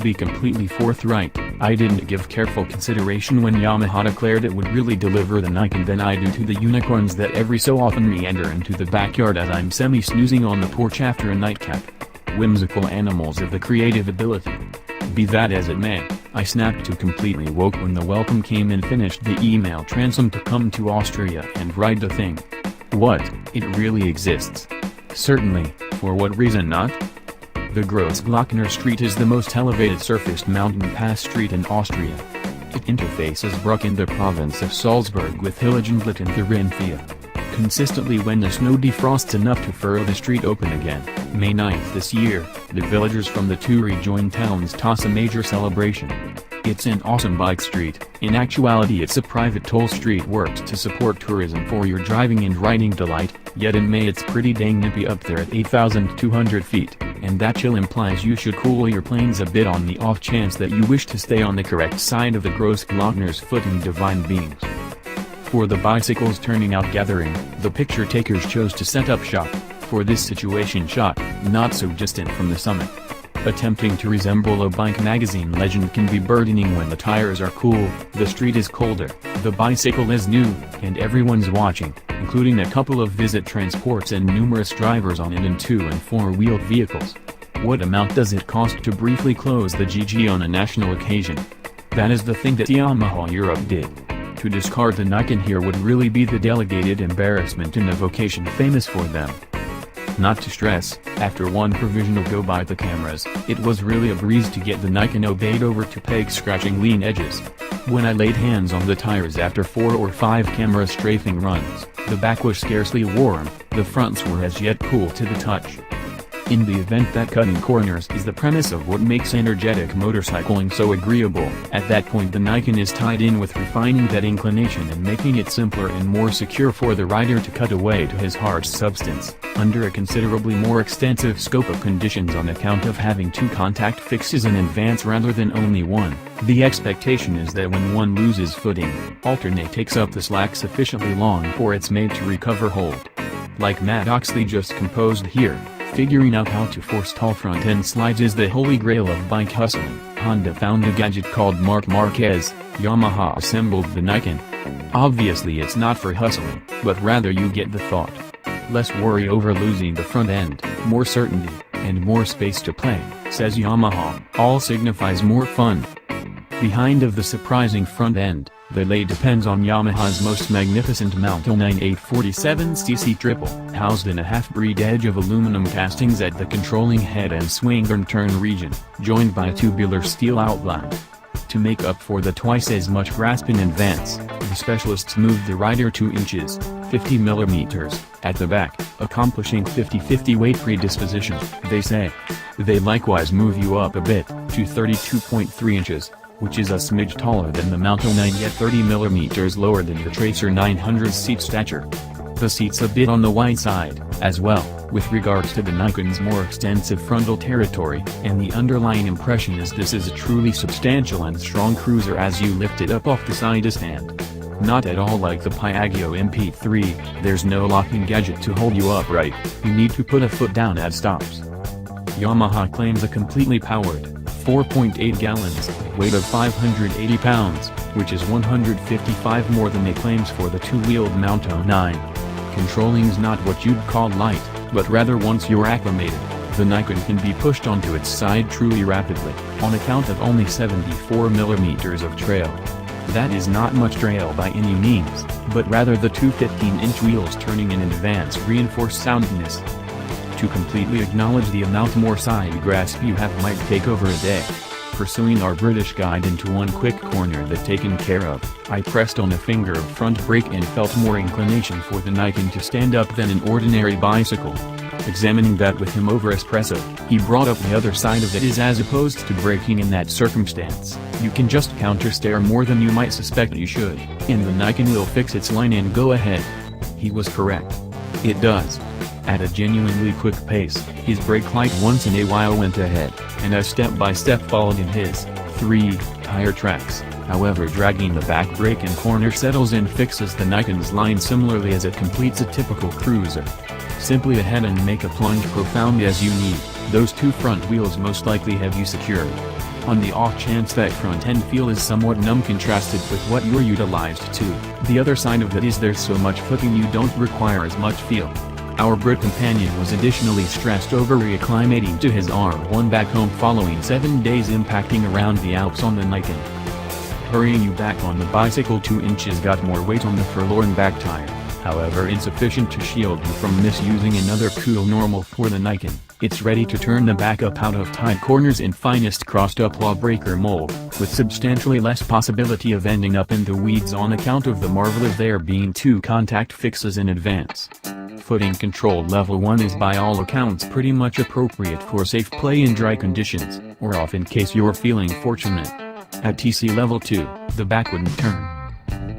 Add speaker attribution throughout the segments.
Speaker 1: be completely forthright, I didn't give careful consideration when Yamaha declared it would really deliver the Niken than I do to the unicorns that every so often meander into the backyard as I'm semi-snoozing on the porch after a nightcap. Whimsical animals of the creative ability. Be that as it may, I snapped to completely woke when the welcome came and finished the email transom to come to Austria and ride the thing. What, it really exists? Certainly, for what reason not? The Großglockner Street is the most elevated surfaced mountain pass street in Austria. It interfaces Bruck in the province of Salzburg with Hilligenblatt in Thuringia. Consistently when the snow defrosts enough to furrow the street open again, May 9th this year, the villagers from the two rejoined towns toss a major celebration. It's an awesome bike street. In actuality it's a private toll street worked to support tourism for your driving and riding delight, yet in May it's pretty dang nippy up there at 8,200 feet, and that chill implies you should cool your planes a bit on the off chance that you wish to stay on the correct side of the Großglockner's footing divine beings. For the bicycles turning out gathering, the picture takers chose to set up shop, for this situation shot, not so distant from the summit. Attempting to resemble a bike magazine legend can be burdening when the tires are cool, the street is colder, the bicycle is new, and everyone's watching, including a couple of visit transports and numerous drivers on it in 2- and 4-wheeled vehicles. What amount does it cost to briefly close the GG on a national occasion? That is the thing that Yamaha Europe did. To discard the Niken here would really be the delegated embarrassment in a vocation famous for them. Not to stress, after one provisional go by the cameras, it was really a breeze to get the Niken obeyed over to peg scratching lean edges. When I laid hands on the tires after 4 or 5 camera strafing runs, the back was scarcely warm, the fronts were as yet cool to the touch. In the event that cutting corners is the premise of what makes energetic motorcycling so agreeable, at that point the Niken is tied in with refining that inclination and making it simpler and more secure for the rider to cut away to his hard substance, under a considerably more extensive scope of conditions on account of having 2 contact fixes in advance rather than only one. The expectation is that when one loses footing, alternate takes up the slack sufficiently long for its mate to recover hold. Like Matt Oxley just composed here. Figuring out how to force tall front-end slides is the holy grail of bike hustling. Honda found a gadget called Marc Marquez, Yamaha assembled the Niken. Obviously it's not for hustling, but rather you get the thought. Less worry over losing the front end, more certainty, and more space to play, says Yamaha, all signifies more fun. Behind of the surprising front end, the lay depends on Yamaha's most magnificent Mountain 9847cc triple, housed in a half-breed edge of aluminum castings at the controlling head and swing and turn region, joined by a tubular steel outline. To make up for the twice as much grasp in advance, the specialists moved the rider 2 inches, 50 millimeters, at the back, accomplishing 50-50 weight predisposition, they say. They likewise move you up a bit, to 32.3 inches. Which is a smidge taller than the Mountain 9 yet 30 millimeters lower than the Tracer 900's seat stature. The seat's a bit on the wide side, as well, with regards to the Niken's more extensive frontal territory, and the underlying impression is this is a truly substantial and strong cruiser as you lift it up off the side stand. Not at all like the Piaggio MP3, there's no locking gadget to hold you upright, you need to put a foot down at stops. Yamaha claims a completely powered, 4.8 gallons, weight of 580 pounds, which is 155 more than it claims for the 2-wheeled Mountain 9. Controlling's not what you'd call light, but rather once you're acclimated, the Niken can be pushed onto its side truly rapidly, on account of only 74 millimeters of trail. That is not much trail by any means, but rather the 2 15-inch wheels turning in advance reinforce soundness. To completely acknowledge the amount more side grasp you have might take over a day. Pursuing our British guide into one quick corner that taken care of, I pressed on a finger of front brake and felt more inclination for the Niken to stand up than an ordinary bicycle. Examining that with him over espresso, he brought up the other side of it is as opposed to braking in that circumstance, you can just counter-steer more than you might suspect you should, and the Niken will fix its line and go ahead. He was correct. It does. At a genuinely quick pace, his brake light once in a while went ahead, and I step by step followed in his 3 tire tracks, however dragging the back brake and corner settles and fixes the Niken's line similarly as it completes a typical cruiser. Simply ahead and make a plunge profound as you need, those 2 front wheels most likely have you secured. On the off chance that front end feel is somewhat numb contrasted with what you're utilized to, the other side of it is there's so much footing you don't require as much feel. Our Brit companion was additionally stressed over reacclimating to his R1 back home following 7 days impacting around the Alps on the Niken. Hurrying you back on the bicycle 2 inches got more weight on the forlorn back tire, however insufficient to shield you from misusing another cool normal for the Niken. It's ready to turn the back up out of tight corners in finest crossed-up lawbreaker mold, with substantially less possibility of ending up in the weeds on account of the marvel of there being 2 contact fixes in advance. Footing control level 1 is by all accounts pretty much appropriate for safe play in dry conditions, or off in case you're feeling fortunate. At TC level 2, the back wouldn't turn.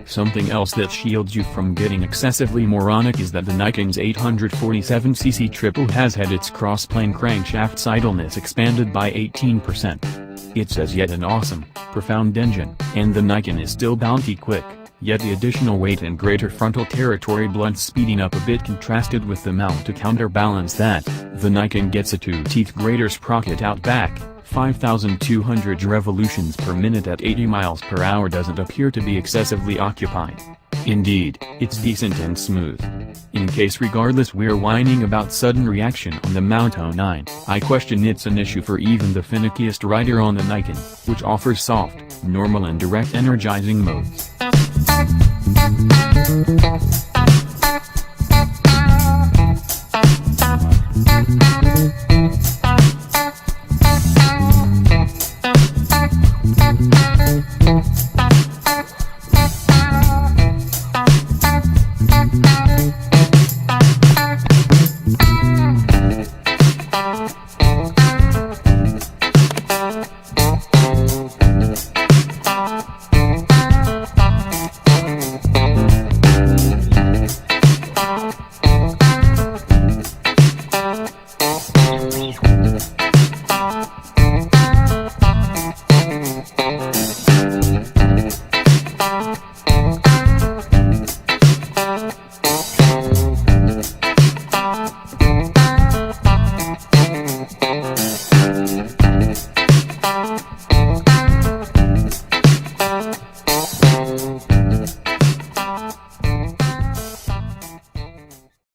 Speaker 1: Something else that shields you from getting excessively moronic is that the Niken's 847cc triple has had its crossplane crankshaft's idleness expanded by 18%. It's as yet an awesome, profound engine, and the Niken is still bounty quick, yet the additional weight and greater frontal territory blunts speeding up a bit contrasted with the mount to counterbalance that. The Niken gets a 2-teeth greater sprocket out back. 5,200 revolutions per minute at 80 miles per hour doesn't appear to be excessively occupied. Indeed, it's decent and smooth. In case regardless we're whining about sudden reaction on the Mount 09, I question it's an issue for even the finickiest rider on the Niken, which offers soft, normal and direct energizing modes.